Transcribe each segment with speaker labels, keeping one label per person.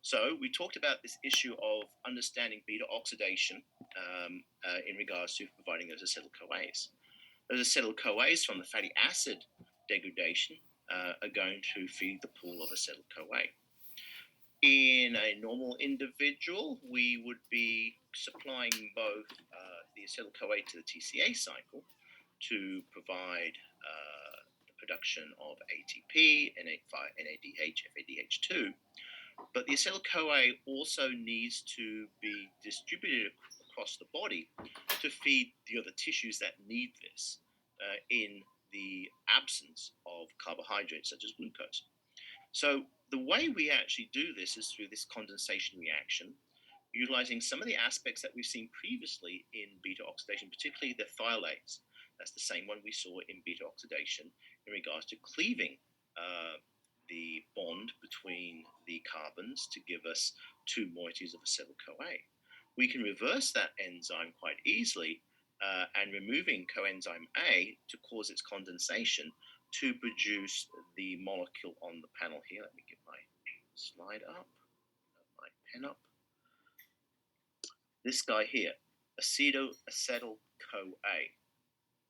Speaker 1: So we talked about this issue of understanding beta oxidation in regards to providing those acetyl-CoAs. Those acetyl-CoAs from the fatty acid degradation are going to feed the pool of acetyl-CoA. In a normal individual, we would be supplying both the acetyl-CoA to the TCA cycle to provide the production of ATP, NADH, FADH2. But the acetyl-CoA also needs to be distributed across the body to feed the other tissues that need this in the absence of carbohydrates such as glucose. So the way we actually do this is through this condensation reaction, utilizing some of the aspects that we've seen previously in beta oxidation, particularly the thiolates. That's the same one we saw in beta oxidation in regards to cleaving the bond between the carbons to give us two moieties of acetyl-CoA. We can reverse that enzyme quite easily and removing coenzyme A to cause its condensation to produce the molecule on the panel here. Let me get my slide up, my pen up. This guy here, acetyl-CoA.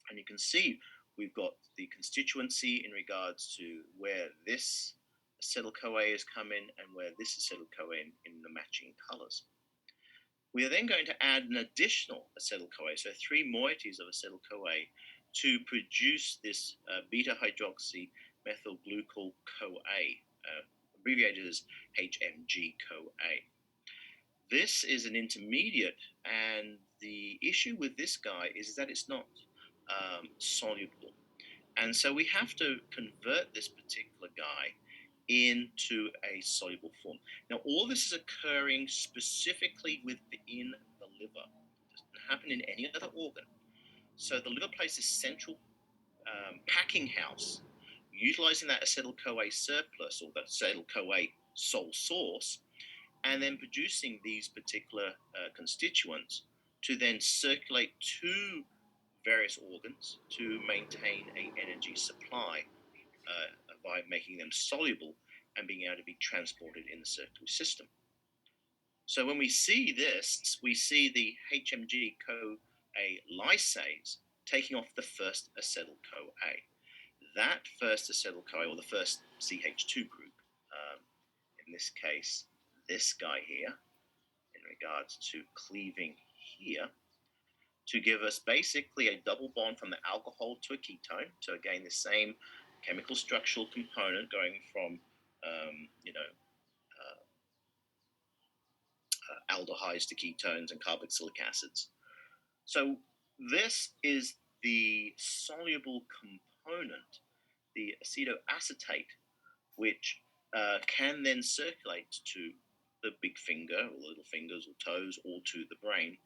Speaker 1: And you can see we've got the constituency in regards to where this acetyl-CoA is coming and where this acetyl-CoA in the matching colors. We are then going to add an additional acetyl-CoA, so 3 moieties of acetyl-CoA to produce this beta-hydroxymethylglucol-CoA, abbreviated as HMG-CoA. This is an intermediate, and the issue with this guy is that it's not soluble. And so we have to convert this particular guy into a soluble form. Now, all this is occurring specifically within the liver. It doesn't happen in any other organ. So the liver plays this central packing house, utilizing that acetyl-CoA surplus or that acetyl-CoA sole source, and then producing these particular constituents to then circulate to various organs to maintain an energy supply by making them soluble and being able to be transported in the circulatory system. So when we see this, we see the HMG-CoA lysase taking off the first acetyl-CoA. That first acetyl-CoA, or the first CH2 group, in this case, this guy here, in regards to cleaving here, to give us basically a double bond from the alcohol to a ketone. So again, the same chemical structural component going from, aldehydes to ketones and carboxylic acids. So this is the soluble component, the acetoacetate, which can then circulate to the big finger or little fingers or toes or to the brain.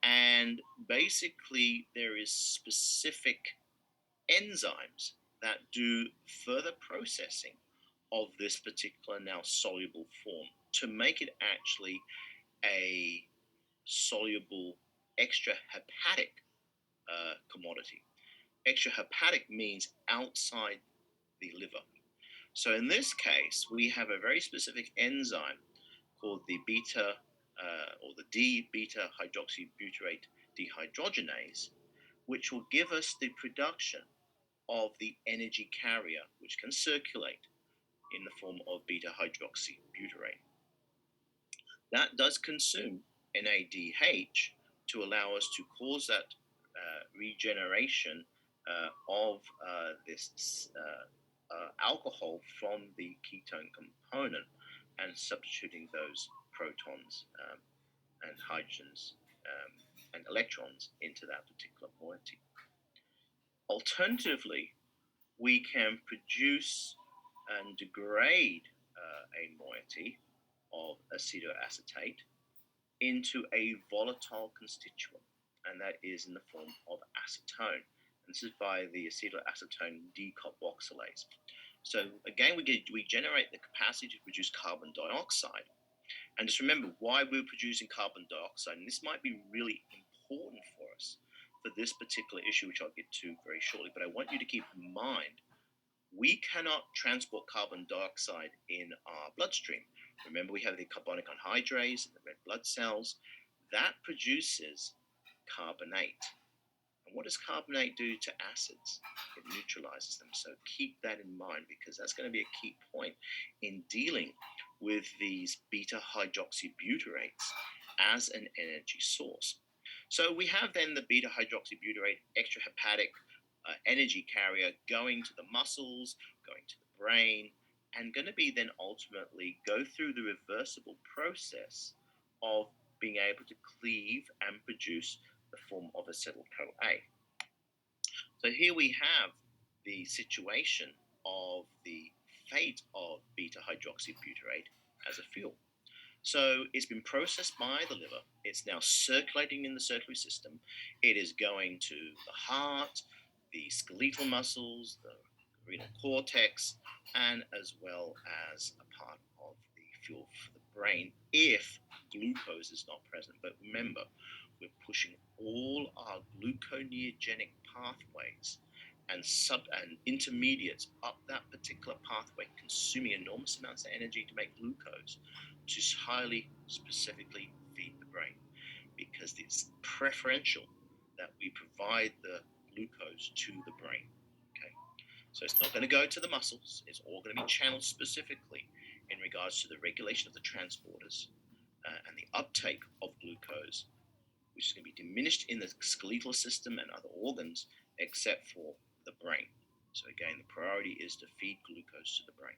Speaker 1: And basically, there is specific enzymes that do further processing of this particular now soluble form to make it actually a soluble extrahepatic commodity. Extrahepatic means outside the liver. So in this case, we have a very specific enzyme called the beta or the D-beta hydroxybutyrate dehydrogenase, which will give us the production of the energy carrier, which can circulate in the form of beta hydroxybutyrate. That does consume NADH to allow us to cause that regeneration of this alcohol from the ketone component and substituting those protons and hydrogens and electrons into that particular moiety. Alternatively, we can produce and degrade a moiety of acetoacetate into a volatile constituent, and that is in the form of acetone. And this is by the acetoacetone decarboxylase. So again, we generate the capacity to produce carbon dioxide. And just remember why we're producing carbon dioxide, and this might be really important for us for this particular issue, which I'll get to very shortly, but I want you to keep in mind, we cannot transport carbon dioxide in our bloodstream. Remember, we have the carbonic anhydrase in the red blood cells. That produces carbonate. And what does carbonate do to acids? It neutralizes them. So keep that in mind, because that's going to be a key point in dealing with these beta hydroxybutyrates as an energy source. So we have then the beta hydroxybutyrate extrahepatic energy carrier going to the muscles, going to the brain, and going to be then ultimately go through the reversible process of being able to cleave and produce the form of acetyl-CoA. So here we have the situation of the fate of beta hydroxybutyrate as a fuel. So it's been processed by the liver. It's now circulating in the circulatory system. It is going to the heart, the skeletal muscles, the renal cortex, and as well as a part of the fuel for the brain if glucose is not present. But remember, we're pushing all our gluconeogenic pathways and intermediates up that particular pathway, consuming enormous amounts of energy to make glucose to highly specifically feed the brain, because it's preferential that we provide the glucose to the brain. Okay, so it's not going to go to the muscles. It's all going to be channeled specifically in regards to the regulation of the transporters and the uptake of glucose, which is going to be diminished in the skeletal system and other organs, except for the brain. So again, the priority is to feed glucose to the brain.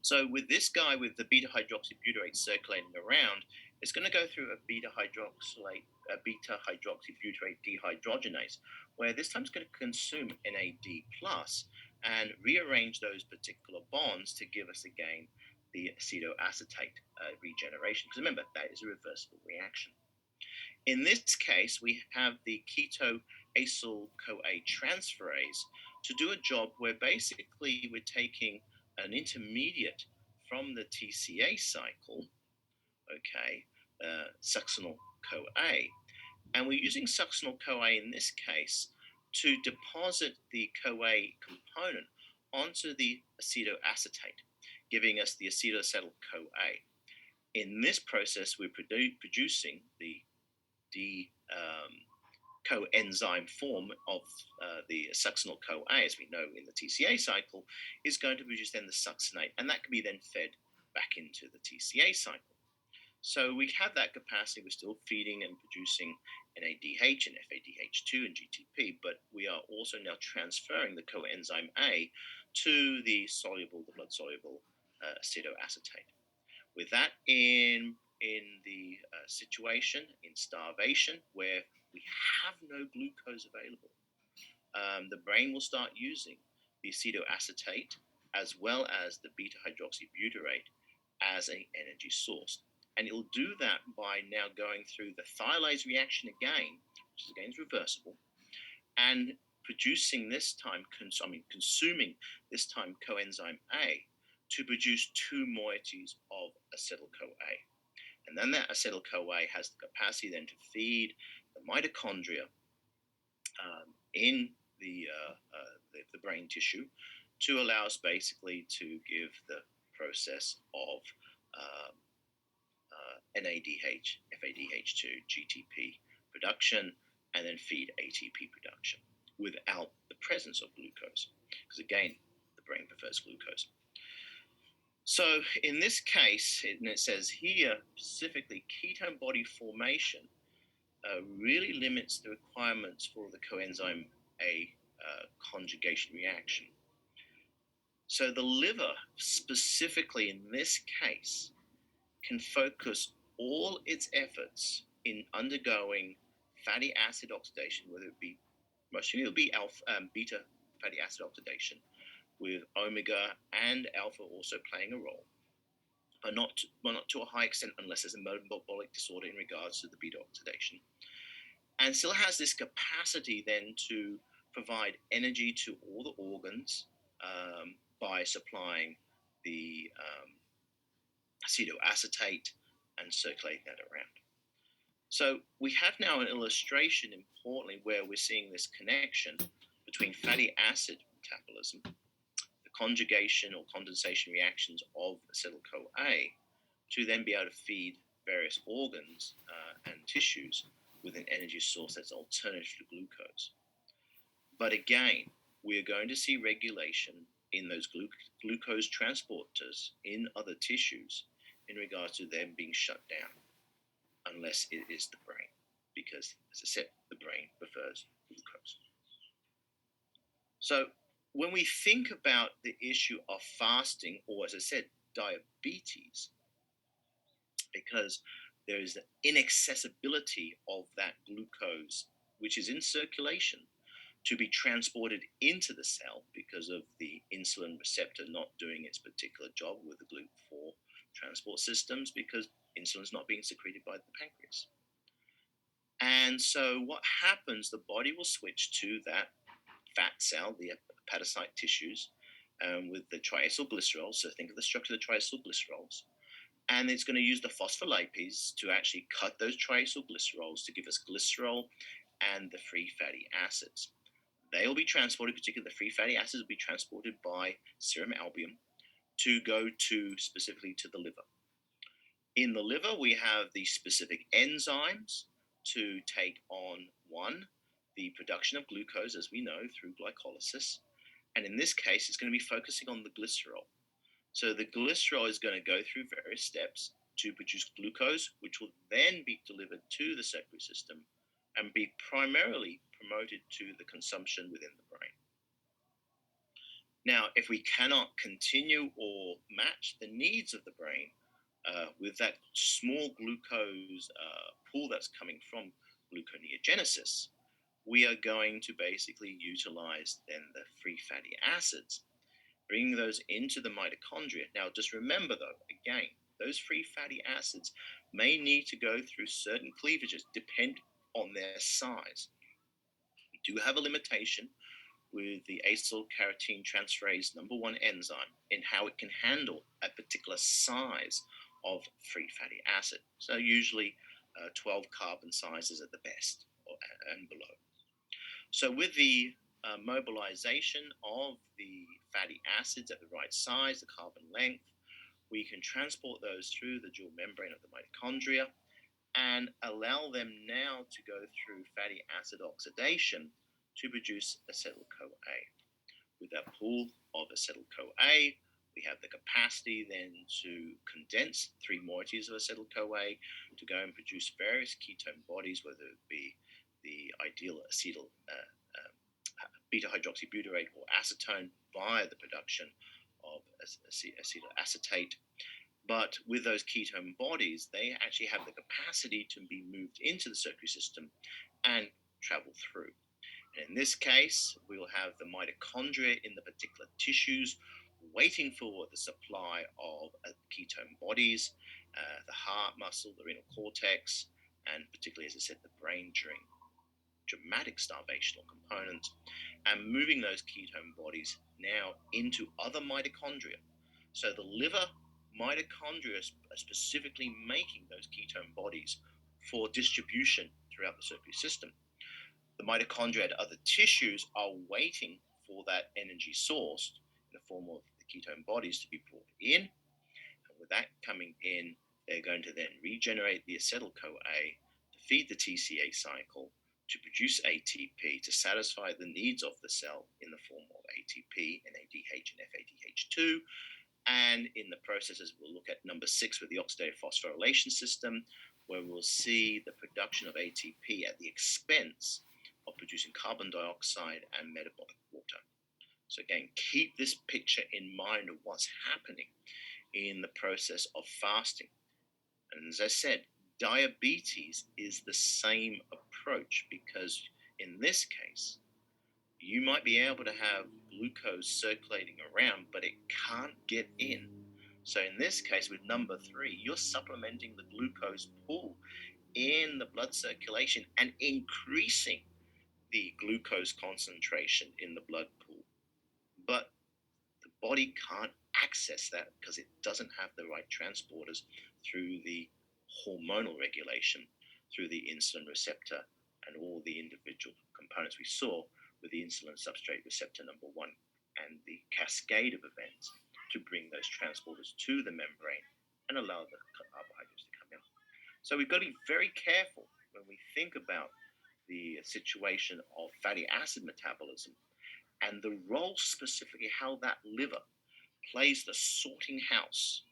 Speaker 1: So with this guy with the beta hydroxybutyrate circulating around, it's going to go through a beta hydroxybutyrate dehydrogenase, where this time it's going to consume NAD plus and rearrange those particular bonds to give us again the acetoacetate regeneration. Because remember, that is a reversible reaction. In this case, we have the ketoacyl-CoA transferase to do a job where basically we're taking an intermediate from the TCA cycle, okay, succinyl-CoA, and we're using succinyl-CoA in this case to deposit the CoA component onto the acetoacetate, giving us the acetoacetyl-CoA. In this process, we're producing the coenzyme form of the succinyl-CoA, as we know in the TCA cycle, is going to produce then the succinate, and that can be then fed back into the TCA cycle. So we have that capacity. We're still feeding and producing NADH and FADH2 and GTP, but we are also now transferring the coenzyme A to the blood-soluble acetoacetate. With that in the situation in starvation where we have no glucose available, the brain will start using the acetoacetate as well as the beta hydroxybutyrate as an energy source. And it'll do that by now going through the thiolase reaction again, which is again reversible, and producing this time, consuming this time coenzyme A to produce two moieties of acetyl-CoA. And then that acetyl-CoA has the capacity then to feed the mitochondria in the brain tissue to allow us basically to give the process of NADH, FADH2, GTP production, and then feed ATP production without the presence of glucose. Because again, the brain prefers glucose. So in this case, and it says here specifically, ketone body formation really limits the requirements for the coenzyme A conjugation reaction. So the liver, specifically in this case, can focus all its efforts in undergoing fatty acid oxidation, whether it be, mostly it'll be beta fatty acid oxidation, with omega and alpha also playing a role, but not to a high extent unless there's a metabolic disorder in regards to the beta oxidation, and still has this capacity then to provide energy to all the organs by supplying the acetoacetate and circulating that around. So we have now an illustration, importantly, where we're seeing this connection between fatty acid metabolism, the conjugation or condensation reactions of acetyl-CoA to then be able to feed various organs and tissues with an energy source that's alternative to glucose. But again, we're going to see regulation in those glucose transporters in other tissues in regards to them being shut down, unless it is the brain, because, as I said, the brain prefers glucose. So when we think about the issue of fasting, or as I said, diabetes, because there is an inaccessibility of that glucose, which is in circulation, to be transported into the cell because of the insulin receptor not doing its particular job with the GLUT4 transport systems, because insulin is not being secreted by the pancreas. And so what happens, the body will switch to that fat cell, the hepatocyte tissues, with the triacylglycerols. So think of the structure of the triacylglycerols. And it's going to use the phospholipase to actually cut those triacylglycerols to give us glycerol and the free fatty acids. They will be transported, particularly the free fatty acids will be transported by serum albumin to go to specifically to the liver. In the liver, we have the specific enzymes to take on, one, the production of glucose, as we know, through glycolysis. And in this case, it's going to be focusing on the glycerol. So the glycerol is going to go through various steps to produce glucose, which will then be delivered to the circulatory system and be primarily promoted to the consumption within the brain. Now, if we cannot continue or match the needs of the brain with that small glucose pool that's coming from gluconeogenesis, we are going to basically utilize then the free fatty acids, bringing those into the mitochondria. Now, just remember though, again, those free fatty acids may need to go through certain cleavages, depend on their size. We do have a limitation with the acyl carotene transferase number 1 enzyme in how it can handle a particular size of free fatty acid. So usually 12 carbon sizes at the best and below. So with the mobilization of the fatty acids at the right size, the carbon length, we can transport those through the dual membrane of the mitochondria and allow them now to go through fatty acid oxidation to produce acetyl-CoA. With that pool of acetyl-CoA, we have the capacity then to condense 3 moieties of acetyl-CoA to go and produce various ketone bodies, whether it be the ideal acetyl beta-hydroxybutyrate or acetone via the production of acetoacetate. But with those ketone bodies, they actually have the capacity to be moved into the circulatory system and travel through. And in this case, we will have the mitochondria in the particular tissues waiting for the supply of ketone bodies, the heart muscle, the renal cortex, and particularly, as I said, the brain during dramatic starvational components, and moving those ketone bodies now into other mitochondria. So the liver mitochondria are specifically making those ketone bodies for distribution throughout the circulatory system. The mitochondria at other tissues are waiting for that energy source in the form of the ketone bodies to be brought in. And with that coming in, they're going to then regenerate the acetyl-CoA to feed the TCA cycle to produce ATP to satisfy the needs of the cell in the form of ATP, NADH, and FADH2. And in the processes, we'll look at number 6 with the oxidative phosphorylation system, where we'll see the production of ATP at the expense of producing carbon dioxide and metabolic water. So again, keep this picture in mind of what's happening in the process of fasting. And as I said, diabetes is the same approach, because in this case, you might be able to have glucose circulating around, but it can't get in. So in this case, with number 3, you're supplementing the glucose pool in the blood circulation and increasing the glucose concentration in the blood pool. But the body can't access that because it doesn't have the right transporters through the hormonal regulation, through the insulin receptor, and all the individual components we saw with the insulin substrate receptor number 1 and the cascade of events to bring those transporters to the membrane and allow the carbohydrates to come in. So we've got to be very careful when we think about the situation of fatty acid metabolism and the role specifically how that liver plays the sorting house,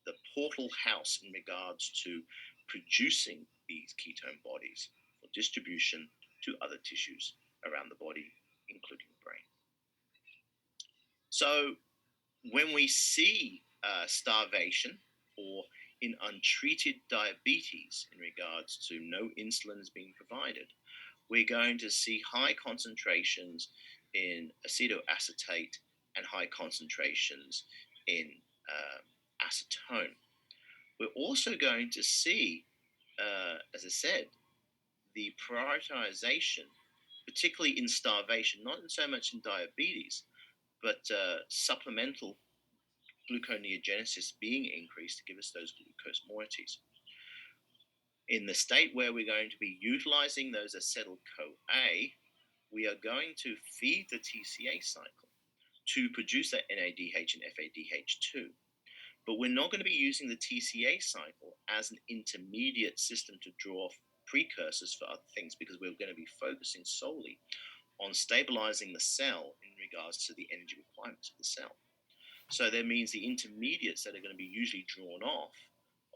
Speaker 1: the portal house in regards to producing these ketone bodies for distribution to other tissues around the body, including the brain. So when we see starvation or in untreated diabetes in regards to no insulin is being provided, we're going to see high concentrations in acetoacetate and high concentrations in acetone. We're also going to see, as I said, the prioritization, particularly in starvation, not so much in diabetes, but supplemental gluconeogenesis being increased to give us those glucose moieties. In the state where we're going to be utilizing those acetyl-CoA, we are going to feed the TCA cycle to produce that NADH and FADH2. But we're not going to be using the TCA cycle as an intermediate system to draw off precursors for other things, because we're going to be focusing solely on stabilizing the cell in regards to the energy requirements of the cell. So that means the intermediates that are going to be usually drawn off,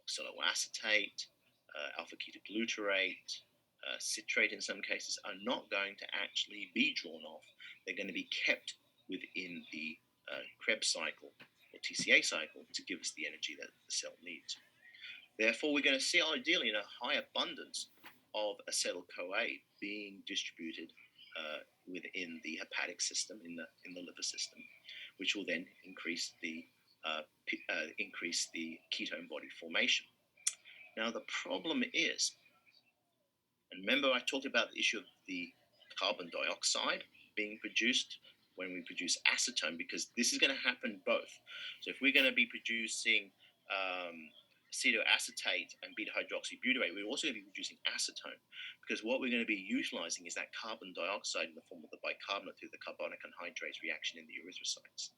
Speaker 1: oxaloacetate, alpha ketoglutarate, citrate in some cases, are not going to actually be drawn off. They're going to be kept within the Krebs cycle or TCA cycle to give us the energy that the cell needs. Therefore, we're going to see ideally in a high abundance of acetyl-CoA being distributed within the hepatic system, in the liver system, which will then increase the ketone body formation. Now, the problem is, and remember I talked about the issue of the carbon dioxide being produced when we produce acetone, because this is going to happen both. So if we're going to be producing acetoacetate and beta hydroxybutyrate, we're also going to be producing acetone, because what we're going to be utilizing is that carbon dioxide in the form of the bicarbonate through the carbonic anhydrase reaction in the erythrocytes.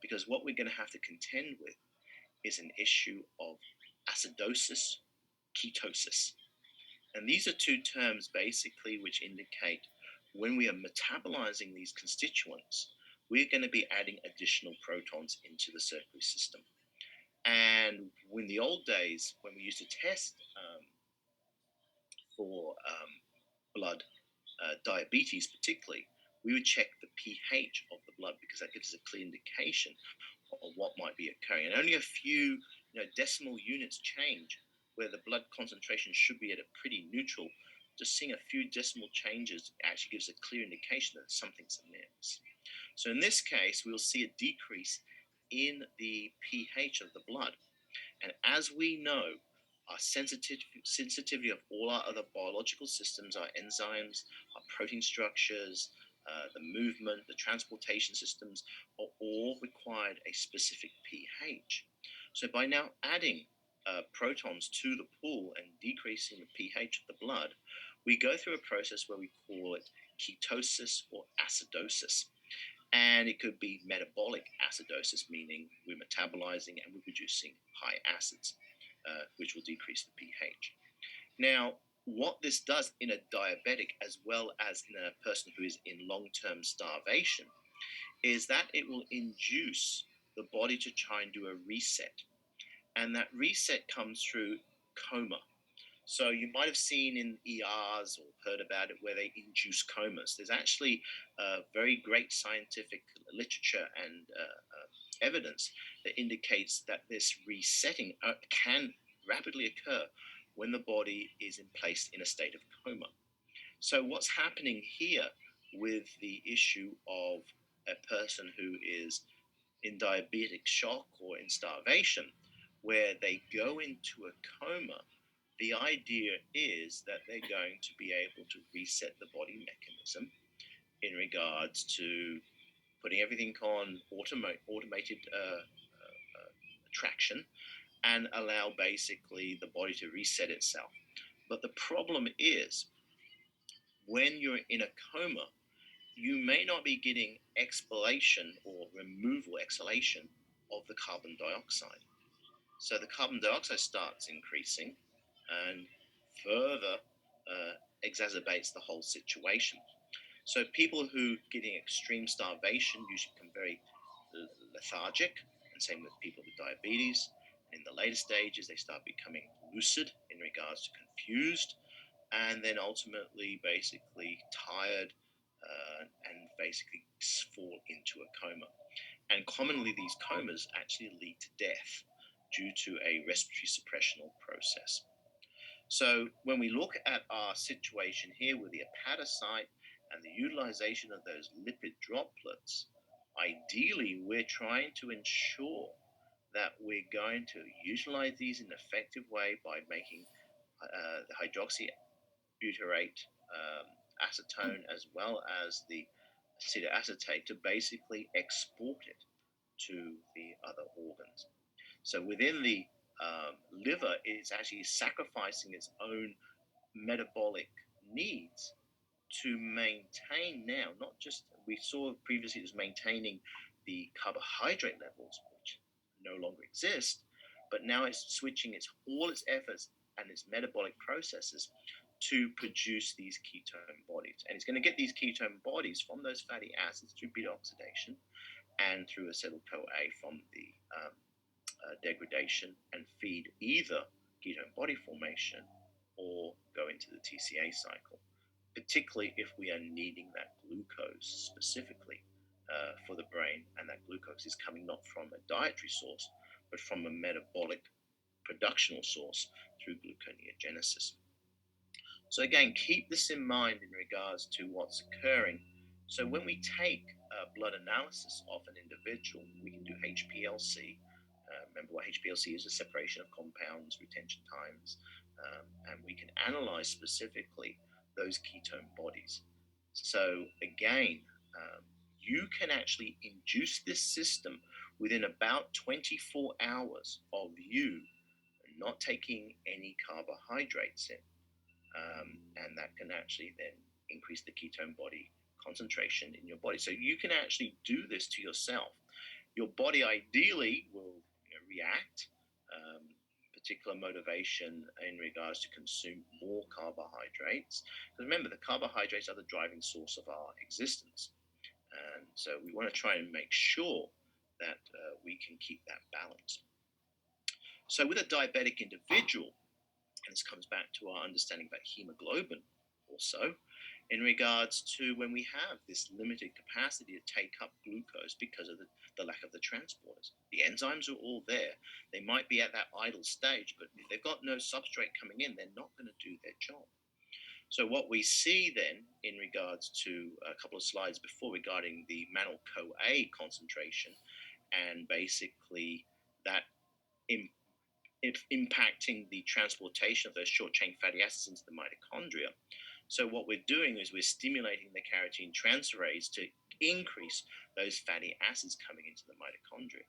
Speaker 1: Because what we're going to have to contend with is an issue of acidosis, ketosis. And these are two terms basically which indicate when we are metabolizing these constituents, we're going to be adding additional protons into the circulatory system. And in the old days, when we used to test for blood diabetes particularly, we would check the pH of the blood, because that gives us a clear indication of what might be occurring. And only a few decimal units change where the blood concentration should be at a pretty neutral. Just seeing a few decimal changes actually gives a clear indication that something's amiss. So in this case, we'll see a decrease in the pH of the blood. And as we know, our sensitivity of all our other biological systems, our enzymes, our protein structures, the movement, the transportation systems, are all required a specific pH. So by now adding protons to the pool and decreasing the pH of the blood, we go through a process where we call it ketosis or acidosis. And it could be metabolic acidosis, meaning we're metabolizing and we're producing high acids, which will decrease the pH. Now, what this does in a diabetic as well as in a person who is in long-term starvation is that it will induce the body to try and do a reset. And that reset comes through coma. So you might have seen in ERs or heard about it where they induce comas. There's actually very great scientific literature and evidence that indicates that this resetting can rapidly occur when the body is placed in a state of coma. So what's happening here with the issue of a person who is in diabetic shock or in starvation, where they go into a coma, the idea is that they're going to be able to reset the body mechanism in regards to putting everything on automated traction and allow basically the body to reset itself. But the problem is when you're in a coma, you may not be getting expellation or removal, exhalation of the carbon dioxide. So the carbon dioxide starts increasing and further exacerbates the whole situation. So people who getting extreme starvation usually become very lethargic, and same with people with diabetes. In the later stages, they start becoming lucid in regards to confused, and then ultimately, basically tired, and basically fall into a coma. And commonly, these comas actually lead to death due to a respiratory suppressional process. So when we look at our situation here with the hepatocyte and the utilization of those lipid droplets, ideally we're trying to ensure that we're going to utilize these in an effective way by making the hydroxybutyrate acetone as well as the acetoacetate to basically export it to the other organs. So within the liver, it's actually sacrificing its own metabolic needs to maintain now, not just we saw previously it was maintaining the carbohydrate levels, which no longer exist, but now it's switching all its efforts and its metabolic processes to produce these ketone bodies. And it's going to get these ketone bodies from those fatty acids through beta oxidation and through acetyl-CoA from the degradation and feed either ketone body formation or go into the TCA cycle, particularly if we are needing that glucose specifically for the brain, and that glucose is coming not from a dietary source, but from a metabolic productional source through gluconeogenesis. So again, keep this in mind in regards to what's occurring. So when we take blood analysis of an individual, we can do HPLC. Remember what HPLC is: a separation of compounds, retention times, and we can analyze specifically those ketone bodies. So again, you can actually induce this system within about 24 hours of you not taking any carbohydrates in. And that can actually then increase the ketone body concentration in your body. So you can actually do this to yourself. Your body ideally will react, particular motivation in regards to consume more carbohydrates. Because remember, the carbohydrates are the driving source of our existence. And so we want to try and make sure that we can keep that balance. So with a diabetic individual, and this comes back to our understanding about hemoglobin also, in regards to when we have this limited capacity to take up glucose because of the lack of the transporters. The enzymes are all there. They might be at that idle stage, but if they've got no substrate coming in, they're not going to do their job. So what we see then in regards to a couple of slides before regarding the mannose-CoA concentration and basically that impacting the transportation of those short-chain fatty acids into the mitochondria. So what we're doing is we're stimulating the carotene transferase to increase those fatty acids coming into the mitochondria.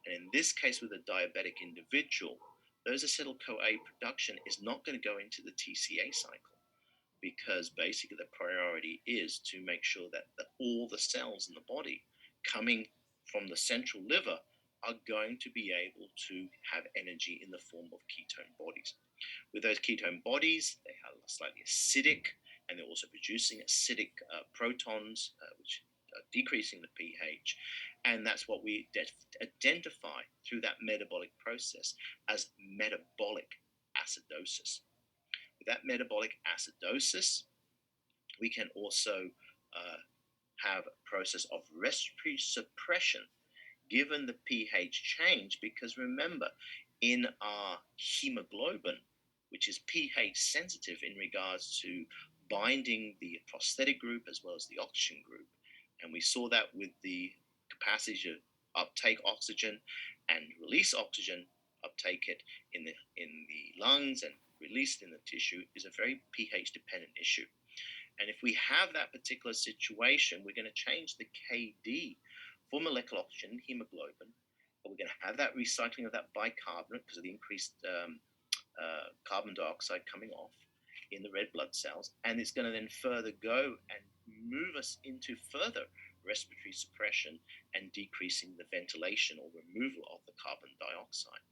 Speaker 1: And in this case, with a diabetic individual, those acetyl-CoA production is not going to go into the TCA cycle, because basically the priority is to make sure that all the cells in the body coming from the central liver are going to be able to have energy in the form of ketone bodies. With those ketone bodies, they are slightly acidic, and they're also producing acidic protons, which are decreasing the pH. And that's what we identify through that metabolic process as metabolic acidosis. With that metabolic acidosis, we can also have a process of respiratory suppression given the pH change, because remember, in our hemoglobin, which is pH sensitive in regards to binding the prosthetic group as well as the oxygen group, and we saw that with the capacity to uptake oxygen and release oxygen, uptake it in the lungs and release it in the tissue, is a very pH dependent issue. And if we have that particular situation, we're going to change the KD for molecular oxygen, hemoglobin, but we're going to have that recycling of that bicarbonate because of the increased carbon dioxide coming off in the red blood cells, and it's going to then further go and move us into further respiratory suppression and decreasing the ventilation or removal of the carbon dioxide.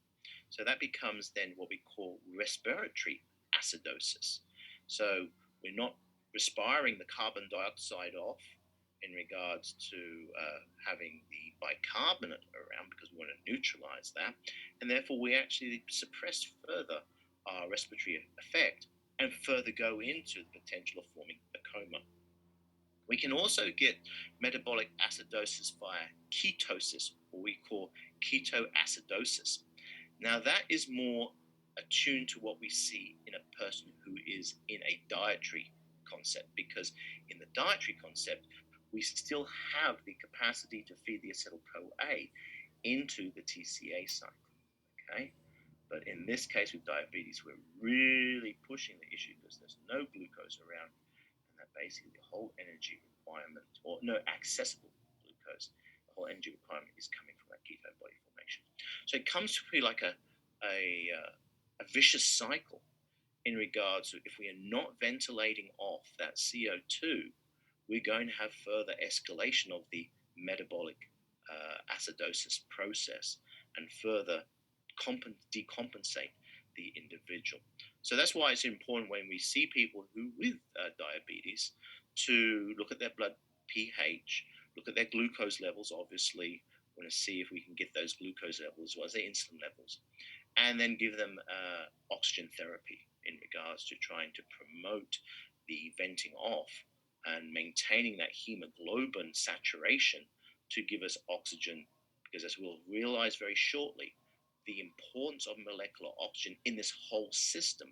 Speaker 1: So that becomes then what we call respiratory acidosis. So we're not respiring the carbon dioxide off in regards to having the bicarbonate around because we want to neutralize that, and therefore we actually suppress further our respiratory effect and further go into the potential of forming a coma. We can also get metabolic acidosis via ketosis, or we call ketoacidosis. Now, that is more attuned to what we see in a person who is in a dietary concept, because in the dietary concept, we still have the capacity to feed the acetyl-CoA into the TCA cycle, okay? But in this case with diabetes, we're really pushing the issue because there's no glucose around, and that basically the whole energy requirement, or no accessible glucose, the whole energy requirement is coming from that ketone body formation. So it comes to be like a vicious cycle in regards to if we are not ventilating off that CO2, we're going to have further escalation of the metabolic acidosis process and further decompensate the individual. So that's why it's important when we see people who with diabetes to look at their blood pH, look at their glucose levels. Obviously, we want to see if we can get those glucose levels as well as their insulin levels, and then give them oxygen therapy in regards to trying to promote the venting off and maintaining that hemoglobin saturation to give us oxygen, because as we'll realize very shortly, the importance of molecular oxygen in this whole system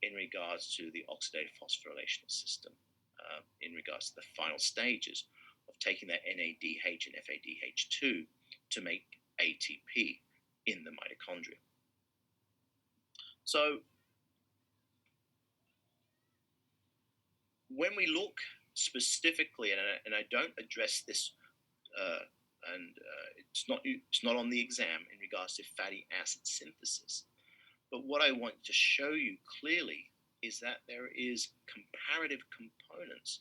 Speaker 1: in regards to the oxidative phosphorylation system, in regards to the final stages of taking that NADH and FADH2 to make ATP in the mitochondria. So when we look specifically, and I don't address this, it's not on the exam in regards to fatty acid synthesis, but what I want to show you clearly is that there is comparative components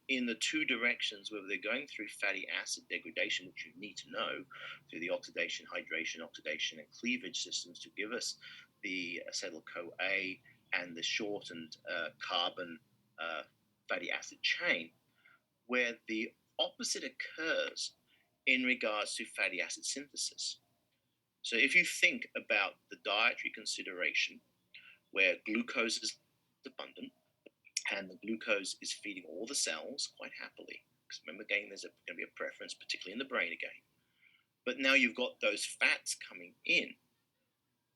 Speaker 1: in the two directions, whether they're going through fatty acid degradation, which you need to know through the oxidation, hydration, oxidation, and cleavage systems to give us the acetyl-CoA and the shortened carbon fatty acid chain, where the opposite occurs in regards to fatty acid synthesis. So if you think about the dietary consideration, where glucose is abundant, and the glucose is feeding all the cells quite happily, because remember again, there's going to be a preference, particularly in the brain again. But now you've got those fats coming in,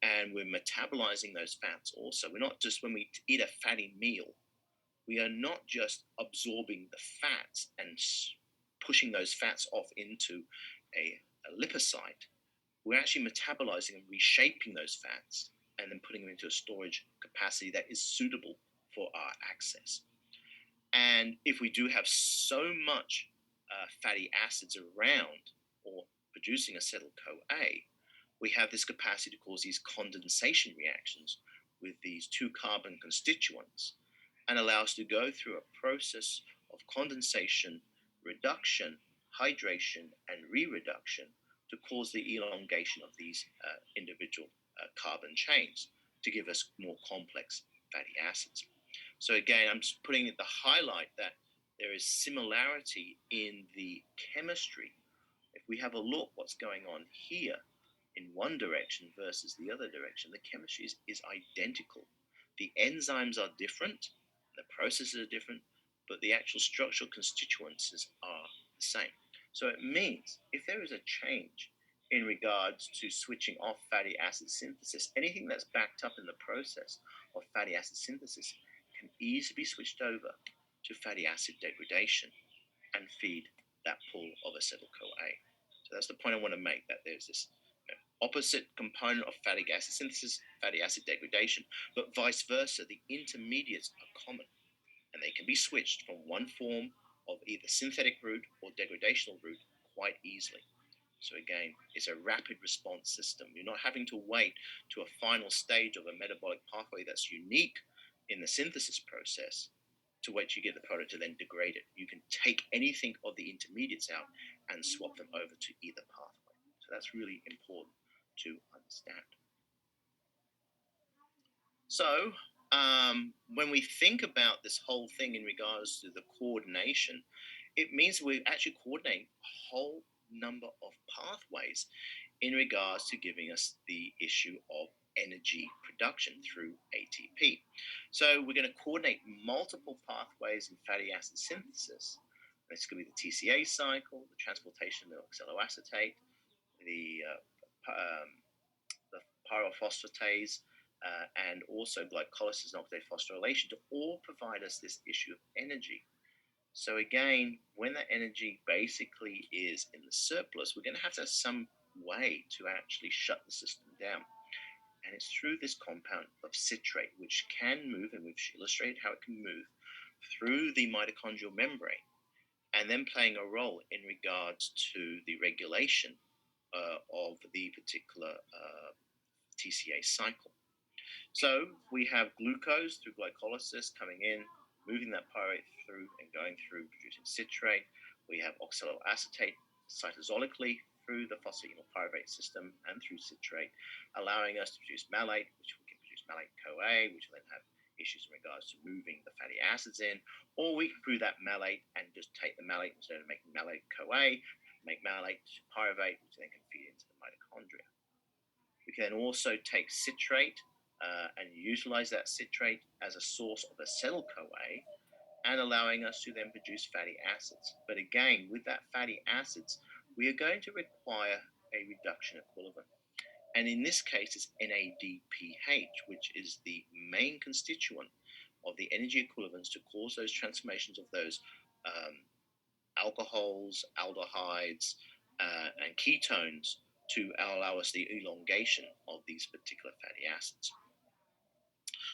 Speaker 1: and we're metabolizing those fats also. We're not just, when we eat a fatty meal, we are not just absorbing the fats and pushing those fats off into a lipocyte. We're actually metabolizing and reshaping those fats and then putting them into a storage capacity that is suitable for our access. And if we do have so much fatty acids around or producing acetyl-CoA, we have this capacity to cause these condensation reactions with these two carbon constituents and allow us to go through a process of condensation, reduction, hydration, and re-reduction to cause the elongation of these individual carbon chains to give us more complex fatty acids. So again, I'm just putting the highlight that there is similarity in the chemistry. If we have a look what's going on here in one direction versus the other direction, the chemistry is identical. The enzymes are different, the processes are different, but the actual structural constituencies are the same. So it means if there is a change in regards to switching off fatty acid synthesis, anything that's backed up in the process of fatty acid synthesis can easily be switched over to fatty acid degradation and feed that pool of acetyl-CoA. So that's the point I want to make, that there's this opposite component of fatty acid synthesis, fatty acid degradation, but vice versa, the intermediates are common, and they can be switched from one form of either synthetic route or degradational route quite easily. So again, it's a rapid response system. You're not having to wait to a final stage of a metabolic pathway that's unique in the synthesis process to wait till you get the product to then degrade it. You can take anything of the intermediates out and swap them over to either pathway. So that's really important to understand. So when we think about this whole thing in regards to the coordination, it means we're actually coordinating a whole number of pathways in regards to giving us the issue of energy production through ATP. So we're going to coordinate multiple pathways in fatty acid synthesis. This could be the TCA cycle, the transportation of oxaloacetate, the pyrophosphatase, and also glycolysis and oxidative phosphorylation to all provide us this issue of energy. So again, when that energy basically is in the surplus, we're going to have some way to actually shut the system down. And it's through this compound of citrate, which can move, and we've illustrated how it can move through the mitochondrial membrane, and then playing a role in regards to the regulation of the particular TCA cycle. So we have glucose through glycolysis coming in, moving that pyruvate through and going through producing citrate. We have oxaloacetate cytosolically through the phosphoenol pyruvate system and through citrate, allowing us to produce malate, which we can produce malate-CoA, which will then have issues in regards to moving the fatty acids in, or we can brew that malate and just take the malate instead of making malate-CoA, make malate pyruvate, which then can feed into the mitochondria. We can then also take citrate and utilize that citrate as a source of acetyl-CoA and allowing us to then produce fatty acids. But again, with that fatty acids, we are going to require a reduction equivalent. And in this case, it's NADPH, which is the main constituent of the energy equivalents to cause those transformations of those alcohols, aldehydes, and ketones to allow us the elongation of these particular fatty acids.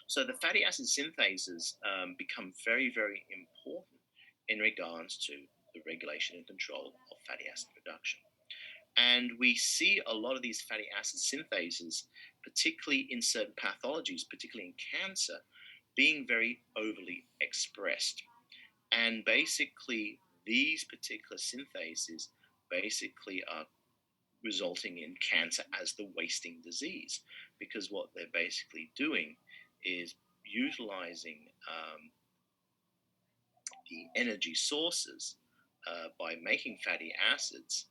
Speaker 1: So the fatty acid synthases become very, very important in regards to the regulation and control of fatty acid production. And we see a lot of these fatty acid synthases, particularly in certain pathologies, particularly in cancer, being very overly expressed. And basically, these particular synthases basically are resulting in cancer as the wasting disease, because what they're basically doing is utilizing the energy sources by making fatty acids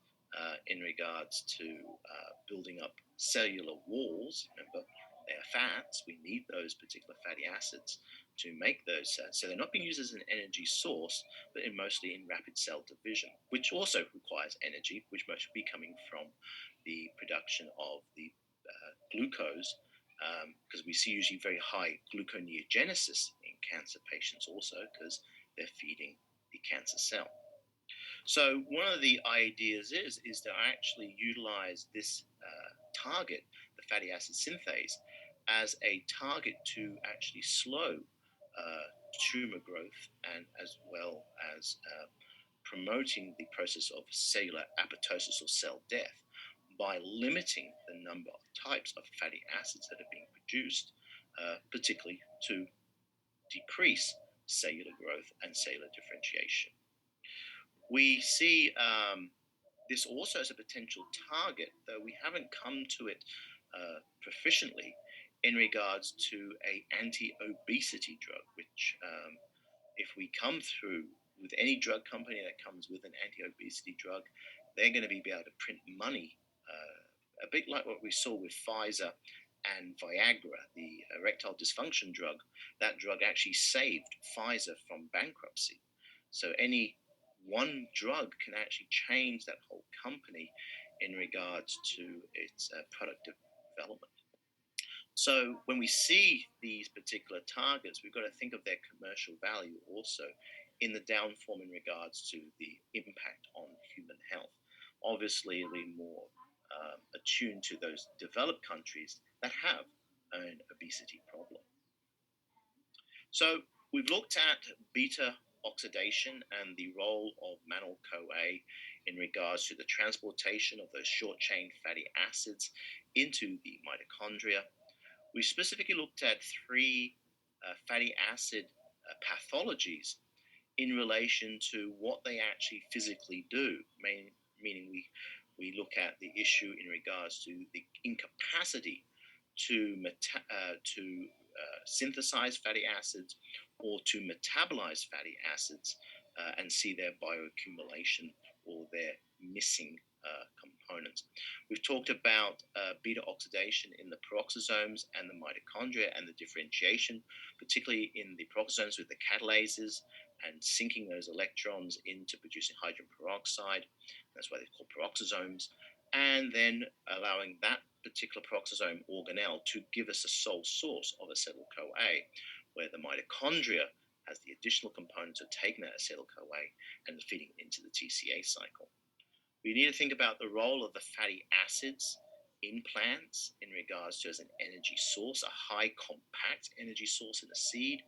Speaker 1: in regards to building up cellular walls. Remember, they are fats. We need those particular fatty acids to make those. So they're not being used as an energy source, but mostly in rapid cell division, which also requires energy, which must be coming from the production of the glucose, because we see usually very high gluconeogenesis in cancer patients also, because they're feeding the cancer cell. So one of the ideas is to actually utilize this target, the fatty acid synthase, as a target to actually slow tumor growth, and as well as promoting the process of cellular apoptosis or cell death by limiting the number of types of fatty acids that are being produced, particularly to decrease cellular growth and cellular differentiation. We see this also as a potential target, though we haven't come to it proficiently in regards to an anti-obesity drug, which if we come through with any drug company that comes with an anti-obesity drug, they're going to be able to print money, a bit like what we saw with Pfizer and Viagra, the erectile dysfunction drug. That drug actually saved Pfizer from bankruptcy. So any one drug can actually change that whole company in regards to its product development. So when we see these particular targets, we've got to think of their commercial value also in the downform in regards to the impact on human health. Obviously, we're more attuned to those developed countries that have an obesity problem. So we've looked at beta oxidation and the role of mannose-CoA in regards to the transportation of those short-chain fatty acids into the mitochondria. We specifically looked at three fatty acid pathologies in relation to what they actually physically do, meaning we look at the issue in regards to the incapacity to synthesize fatty acids or to metabolize fatty acids and see their bioaccumulation or their missing components. We've talked about beta oxidation in the peroxisomes and the mitochondria and the differentiation, particularly in the peroxisomes with the catalases and sinking those electrons into producing hydrogen peroxide. That's why they're called peroxisomes. And then allowing that particular peroxisome organelle to give us a sole source of acetyl-CoA, where the mitochondria has the additional components of taking that acetyl-CoA and feeding it into the TCA cycle. We need to think about the role of the fatty acids in plants in regards to as an energy source, a high compact energy source in the seed,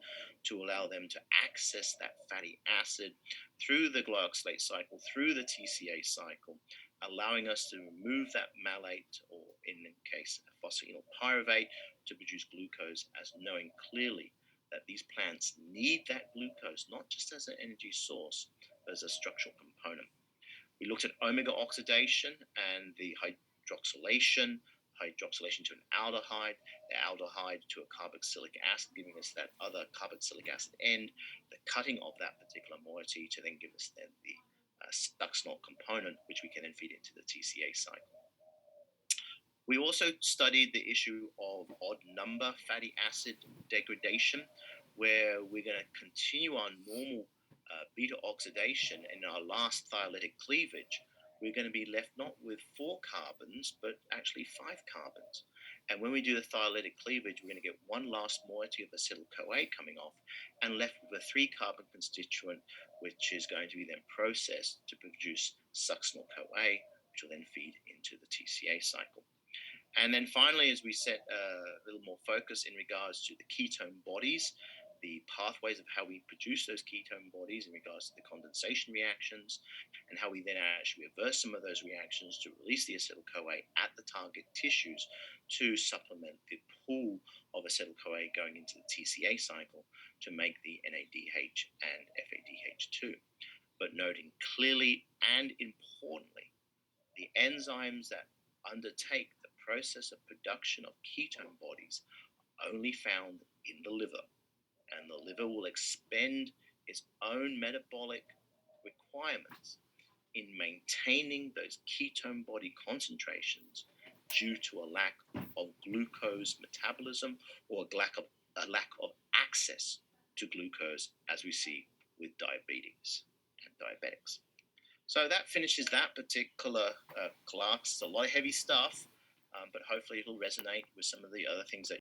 Speaker 1: to allow them to access that fatty acid through the glyoxylate cycle, through the TCA cycle, allowing us to remove that malate, or in the case of phosphoenol pyruvate, to produce glucose, as knowing clearly that these plants need that glucose not just as an energy source, but as a structural component. We looked at omega oxidation and the hydroxylation to an aldehyde, the aldehyde to a carboxylic acid, giving us that other carboxylic acid end, the cutting of that particular moiety to then give us then the succinol component, which we can then feed into the TCA cycle. We also studied the issue of odd number fatty acid degradation, where we're going to continue our normal beta oxidation. In our last thiolytic cleavage, we're going to be left not with 4 carbons, but actually 5 carbons. And when we do the thiolytic cleavage, we're going to get one last moiety of acetyl-CoA coming off and left with a 3-carbon constituent, which is going to be then processed to produce succinyl-CoA, which will then feed into the TCA cycle. And then finally, as we set a little more focus in regards to the ketone bodies, the pathways of how we produce those ketone bodies in regards to the condensation reactions, and how we then actually reverse some of those reactions to release the acetyl-CoA at the target tissues to supplement the pool of acetyl-CoA going into the TCA cycle to make the NADH and FADH2. But noting clearly and importantly, the enzymes that undertake the process of production of ketone bodies are only found in the liver, and the liver will expend its own metabolic requirements in maintaining those ketone body concentrations due to a lack of glucose metabolism or a lack of access to glucose, as we see with diabetes and diabetics. So that finishes that particular class. It's a lot of heavy stuff, but hopefully it'll resonate with some of the other things that